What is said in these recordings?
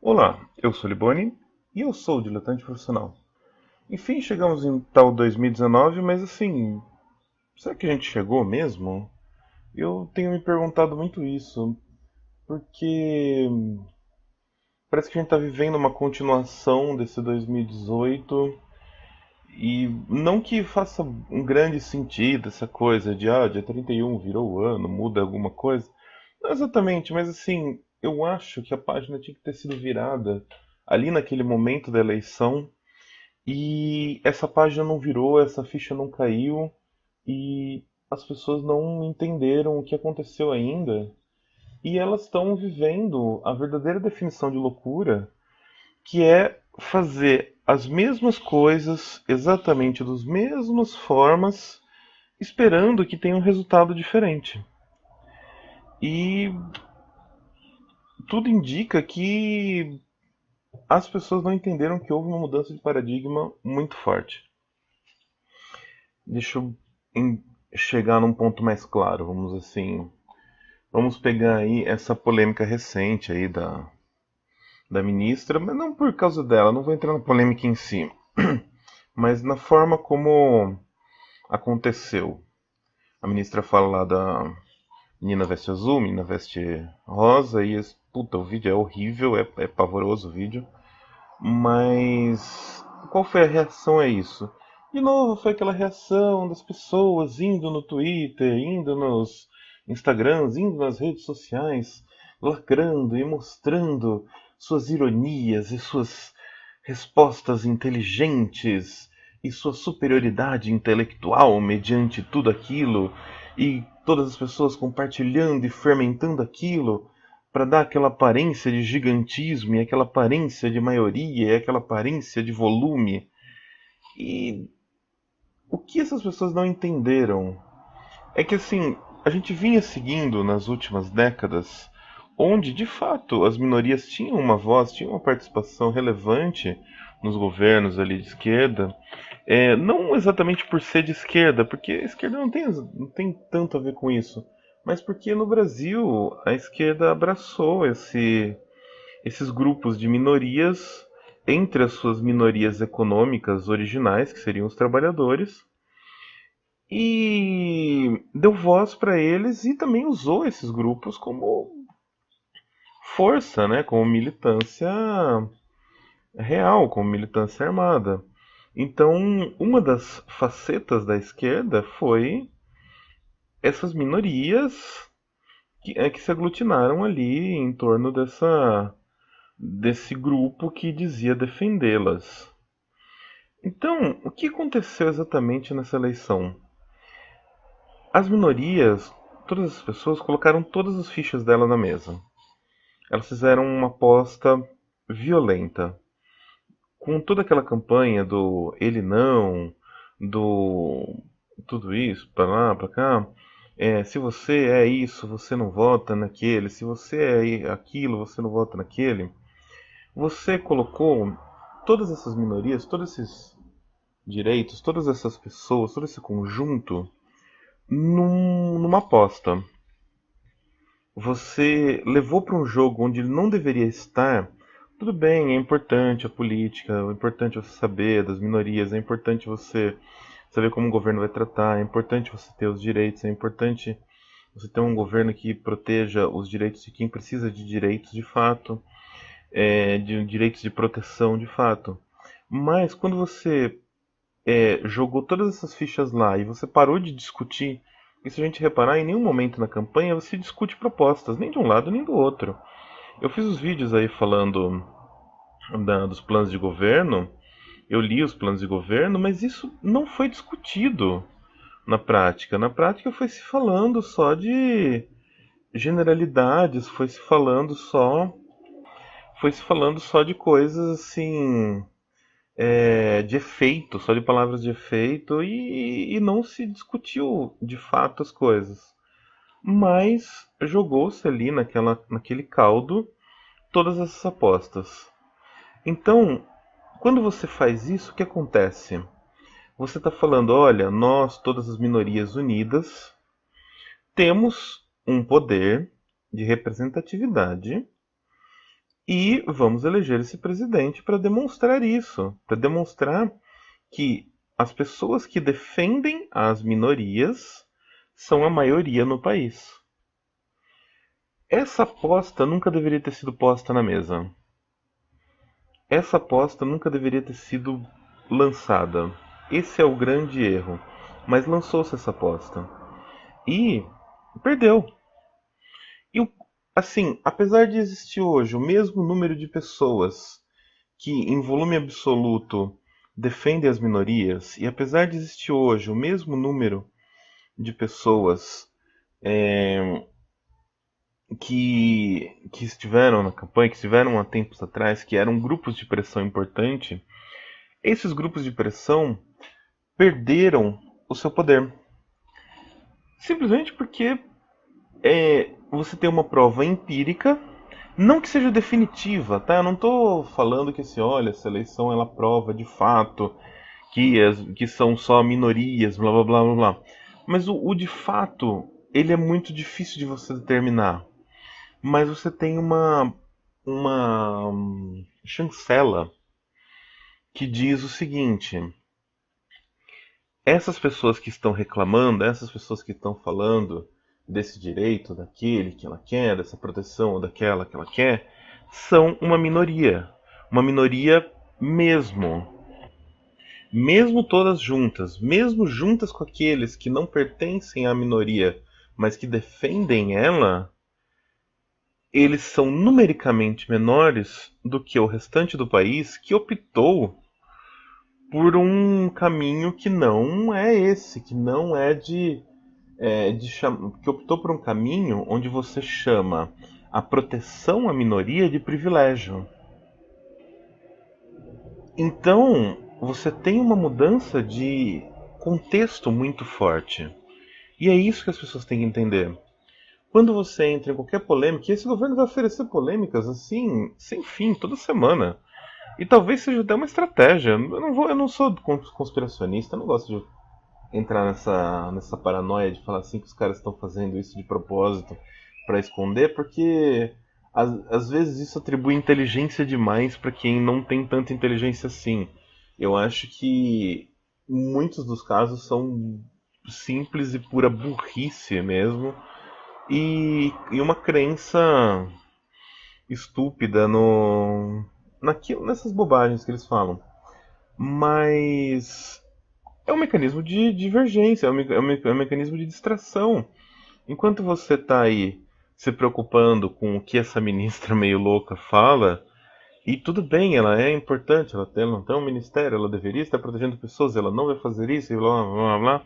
Olá, eu sou Liboni e eu sou o diletante profissional. Enfim, chegamos em tal 2019, mas assim, será que a gente chegou mesmo? Eu tenho me perguntado muito isso, porque parece que a gente está vivendo uma continuação desse 2018 e não que faça um grande sentido essa coisa de dia 31 virou o ano, muda alguma coisa. Não exatamente, mas assim, eu acho que a página tinha que ter sido virada ali naquele momento da eleição. E essa página não virou, essa ficha não caiu e as pessoas não entenderam o que aconteceu ainda. E elas estão vivendo a verdadeira definição de loucura, que é fazer as mesmas coisas exatamente das mesmas formas, esperando que tenha um resultado diferente. E tudo indica que as pessoas não entenderam que houve uma mudança de paradigma muito forte. Deixa eu chegar num ponto mais claro, vamos assim. Vamos pegar aí essa polêmica recente aí da ministra, mas não por causa dela, não vou entrar na polêmica em si, mas na forma como aconteceu. A ministra fala lá da menina veste azul, menina veste rosa, e puta, o vídeo é horrível, é pavoroso o vídeo, mas qual foi a reação a isso? De novo, foi aquela reação das pessoas indo no Twitter, indo nos Instagrams, indo nas redes sociais, lacrando e mostrando suas ironias e suas respostas inteligentes e sua superioridade intelectual mediante tudo aquilo, e todas as pessoas compartilhando e fermentando aquilo para dar aquela aparência de gigantismo e aquela aparência de maioria e aquela aparência de volume. E o que essas pessoas não entenderam é que assim, a gente vinha seguindo nas últimas décadas onde de fato as minorias tinham uma voz, tinham uma participação relevante nos governos ali de esquerda, não exatamente por ser de esquerda, porque a esquerda não tem tanto a ver com isso, mas porque no Brasil a esquerda abraçou esses grupos de minorias entre as suas minorias econômicas originais, que seriam os trabalhadores, e deu voz para eles e também usou esses grupos como força, né, como militância real, como militância armada. Então, uma das facetas da esquerda foi essas minorias que se aglutinaram ali em torno desse grupo que dizia defendê-las. Então, o que aconteceu exatamente nessa eleição? As minorias, todas as pessoas colocaram todas as fichas dela na mesa. Elas fizeram uma aposta violenta. Com toda aquela campanha do ele não, do tudo isso, pra lá, pra cá, se você é isso, você não vota naquele, se você é aquilo, você não vota naquele. Você colocou todas essas minorias, todos esses direitos, todas essas pessoas, todo esse conjunto numa aposta. Você levou para um jogo onde ele não deveria estar. Tudo bem, é importante a política, é importante você saber das minorias, é importante você saber como o governo vai tratar, é importante você ter os direitos, é importante você ter um governo que proteja os direitos de quem precisa de direitos de fato, de direitos de proteção de fato. Mas quando você jogou todas essas fichas lá e você parou de discutir, e se a gente reparar, em nenhum momento na campanha você discute propostas, nem de um lado nem do outro. Eu fiz os vídeos aí falando dos planos de governo, eu li os planos de governo, mas isso não foi discutido na prática. Na prática foi se falando só de generalidades, foi se falando só de coisas assim, de efeito, só de palavras de efeito, e não se discutiu de fato as coisas. Mas jogou-se ali naquele caldo todas essas apostas. Então, quando você faz isso, o que acontece? Você está falando, olha, nós, todas as minorias unidas, temos um poder de representatividade E vamos eleger esse presidente para demonstrar isso, para demonstrar que as pessoas que defendem as minorias são a maioria no país. Essa aposta nunca deveria ter sido posta na mesa. Essa aposta nunca deveria ter sido lançada. Esse é o grande erro. Mas lançou-se essa aposta. E perdeu. E assim, apesar de existir hoje o mesmo número de pessoas que, em volume absoluto, defendem as minorias, e apesar de existir hoje o mesmo número de pessoas que estiveram na campanha, que estiveram há tempos atrás, que eram grupos de pressão importante, esses grupos de pressão perderam o seu poder. Simplesmente porque você tem uma prova empírica, não que seja definitiva, tá? Eu não estou falando que assim, olha, essa eleição ela prova de fato que são só minorias, blá blá blá blá blá. Mas o de fato, ele é muito difícil de você determinar. Mas você tem uma chancela que diz o seguinte: essas pessoas que estão reclamando, essas pessoas que estão falando desse direito, daquele que ela quer, dessa proteção ou daquela que ela quer, são uma minoria. Uma minoria mesmo. Mesmo todas juntas, mesmo juntas com aqueles que não pertencem à minoria, mas que defendem ela, eles são numericamente menores do que o restante do país que optou por um caminho que não é esse, que não é que optou por um caminho onde você chama a proteção à minoria de privilégio. Então, você tem uma mudança de contexto muito forte. E é isso que as pessoas têm que entender. Quando você entra em qualquer polêmica, e esse governo vai oferecer polêmicas assim, sem fim, toda semana. E talvez seja até uma estratégia. Eu não sou conspiracionista, eu não gosto de entrar nessa paranoia de falar assim que os caras estão fazendo isso de propósito para esconder, porque às vezes isso atribui inteligência demais para quem não tem tanta inteligência assim. Eu acho que muitos dos casos são simples e pura burrice mesmo, e uma crença estúpida nessas bobagens que eles falam. Mas é um mecanismo de divergência, é um mecanismo de distração. Enquanto você está aí se preocupando com o que essa ministra meio louca fala, e tudo bem, ela é importante, ela não tem um ministério, ela deveria estar protegendo pessoas, ela não vai fazer isso, e blá blá blá blá.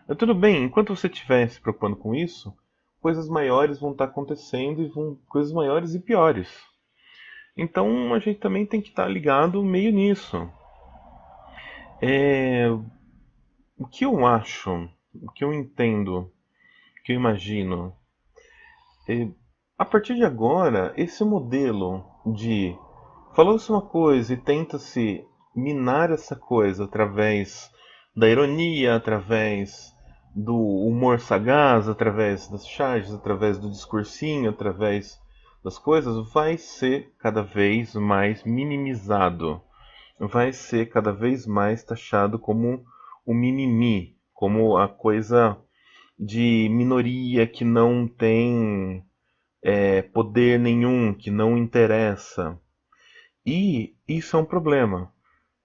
Mas tudo bem, enquanto você estiver se preocupando com isso, coisas maiores vão estar acontecendo coisas maiores e piores. Então a gente também tem que estar ligado meio nisso. É, o que eu acho, o que eu entendo, o que eu imagino, a partir de agora, esse modelo de falou-se uma coisa e tenta-se minar essa coisa através da ironia, através do humor sagaz, através das charges, através do discursinho, através das coisas, vai ser cada vez mais minimizado, vai ser cada vez mais taxado como o mimimi, como a coisa de minoria que não tem poder nenhum, que não interessa. E isso é um problema.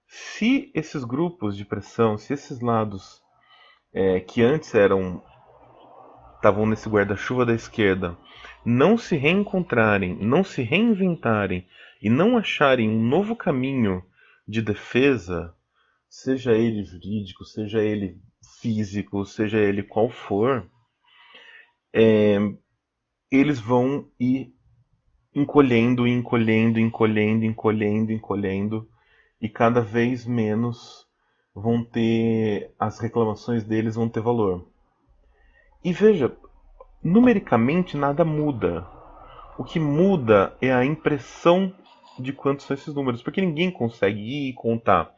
Se esses grupos de pressão, se esses lados que antes estavam nesse guarda-chuva da esquerda, não se reencontrarem, não se reinventarem e não acharem um novo caminho de defesa, seja ele jurídico, seja ele físico, seja ele qual for, eles vão ir encolhendo, encolhendo, encolhendo, encolhendo, encolhendo, e cada vez menos as reclamações deles vão ter valor. E veja, numericamente nada muda. O que muda é a impressão de quantos são esses números, porque ninguém consegue ir e contar.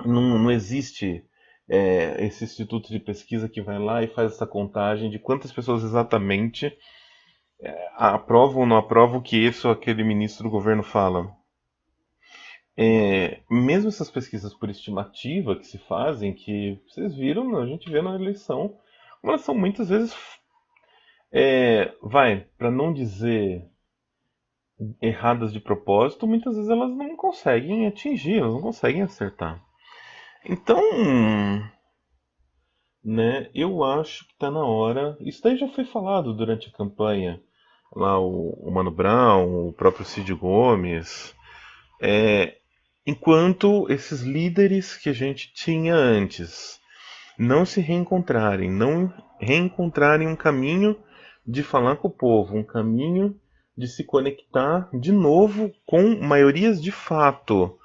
Não existe esse instituto de pesquisa que vai lá e faz essa contagem de quantas pessoas exatamente Aprova ou não aprova o que esse ou aquele ministro do governo fala. Mesmo essas pesquisas por estimativa que se fazem, que vocês viram, a gente vê na eleição, como elas são muitas vezes, para não dizer erradas de propósito, muitas vezes elas não conseguem atingir, elas não conseguem acertar. Então, né, eu acho que está na hora. Isso daí já foi falado durante a campanha. Lá o Mano Brown, o próprio Cid Gomes. Enquanto esses líderes que a gente tinha antes não se reencontrarem, não reencontrarem um caminho de falar com o povo, um caminho de se conectar de novo com maiorias de fato.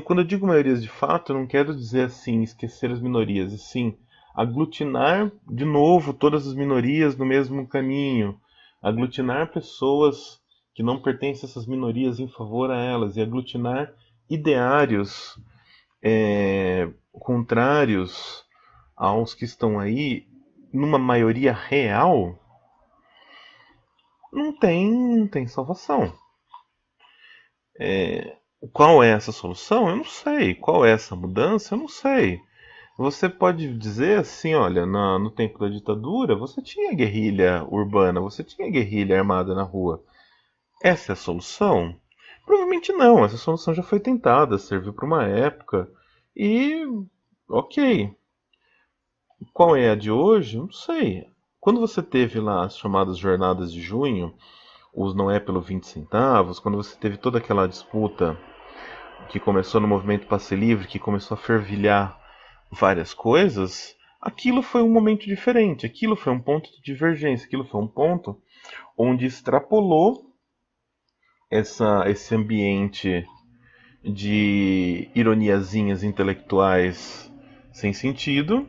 Quando eu digo maiorias de fato, eu não quero dizer assim, esquecer as minorias, e sim aglutinar de novo todas as minorias no mesmo caminho, aglutinar pessoas que não pertencem a essas minorias em favor a elas, e aglutinar ideários contrários aos que estão aí, numa maioria real, não tem salvação. Qual é essa solução? Eu não sei. Qual é essa mudança? Eu não sei. Você pode dizer assim, olha, no tempo da ditadura, você tinha guerrilha urbana, você tinha guerrilha armada na rua. Essa é a solução? Provavelmente não. Essa solução já foi tentada, serviu para uma época e ok. Qual é a de hoje? Não sei. Quando você teve lá as chamadas jornadas de junho, os não é pelo 20 centavos, quando você teve toda aquela disputa que começou no movimento Passe Livre, que começou a fervilhar várias coisas, aquilo foi um momento diferente, aquilo foi um ponto de divergência, aquilo foi um ponto onde extrapolou esse ambiente de ironiazinhas intelectuais sem sentido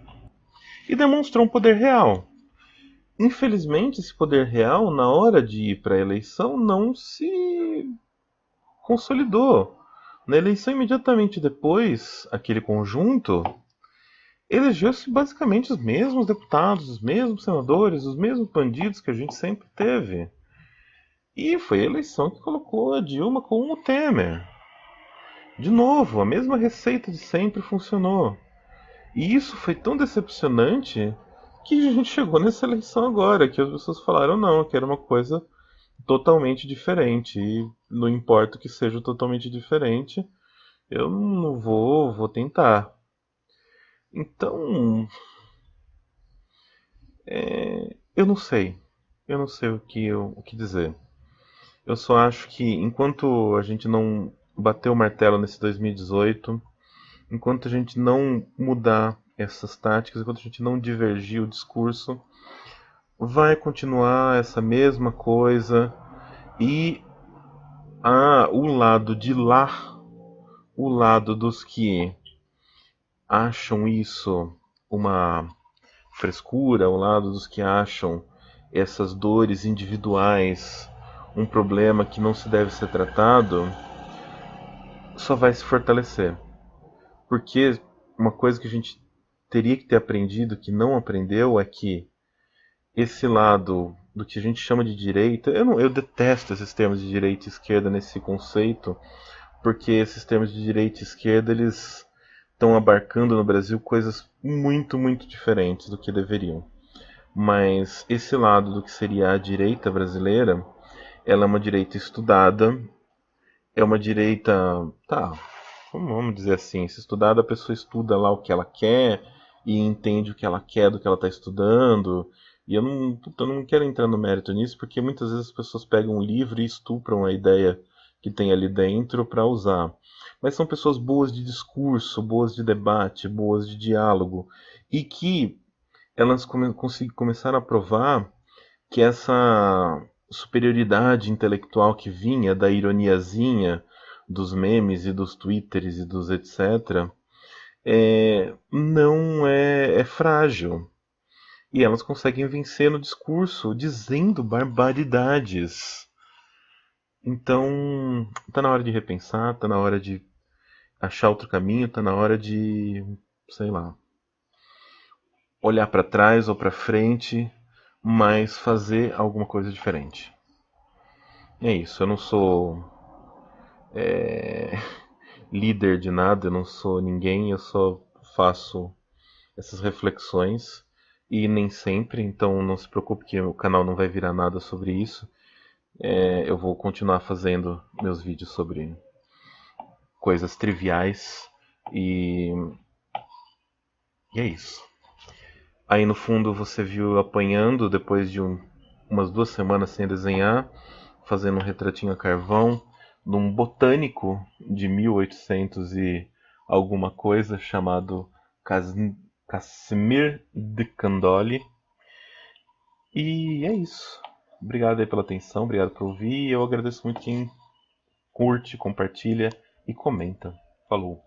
e demonstrou um poder real. Infelizmente, esse poder real, na hora de ir para a eleição, não se consolidou. Na eleição imediatamente depois, aquele conjunto elegeu-se basicamente os mesmos deputados, os mesmos senadores, os mesmos bandidos que a gente sempre teve. E foi a eleição que colocou a Dilma com o Temer. De novo, a mesma receita de sempre funcionou. E isso foi tão decepcionante que a gente chegou nessa eleição agora, que as pessoas falaram não, que era uma coisa totalmente diferente. E não importa que seja totalmente diferente, eu não vou tentar. Então, eu não sei. Eu não sei o que dizer. Eu só acho que enquanto a gente não bater o martelo nesse 2018, enquanto a gente não mudar essas táticas, enquanto a gente não divergir o discurso, vai continuar essa mesma coisa e o lado de lá, o lado dos que acham isso uma frescura, o lado dos que acham essas dores individuais um problema que não se deve ser tratado, só vai se fortalecer. Porque uma coisa que a gente teria que ter aprendido, que não aprendeu, é que esse lado do que a gente chama de direita, eu detesto esses termos de direita e esquerda nesse conceito, porque esses termos de direita e esquerda, eles estão abarcando no Brasil coisas muito, muito diferentes do que deveriam. Mas esse lado do que seria a direita brasileira, ela é uma direita estudada, é uma direita, tá, vamos dizer assim, se estudada a pessoa estuda lá o que ela quer e entende o que ela quer do que ela está estudando. E eu não quero entrar no mérito nisso, porque muitas vezes as pessoas pegam um livro e estupram a ideia que tem ali dentro para usar. Mas são pessoas boas de discurso, boas de debate, boas de diálogo, e que elas começaram a provar que essa superioridade intelectual que vinha da ironiazinha dos memes e dos twitters e dos etc. Não é frágil. E elas conseguem vencer no discurso dizendo barbaridades. Então, tá na hora de repensar, tá na hora de achar outro caminho, tá na hora de, sei lá, olhar para trás ou para frente, mas fazer alguma coisa diferente. É isso, eu não sou líder de nada, eu não sou ninguém, eu só faço essas reflexões e nem sempre, então não se preocupe que o canal não vai virar nada sobre isso. Eu vou continuar fazendo meus vídeos sobre coisas triviais e, e é isso. Aí no fundo você viu eu apanhando depois de umas 2 semanas sem desenhar, fazendo um retratinho a carvão num botânico de 1800 e alguma coisa chamado Casimir de Candolle. E é isso. Obrigado aí pela atenção, obrigado por ouvir. E eu agradeço muito quem curte, compartilha e comenta. Falou!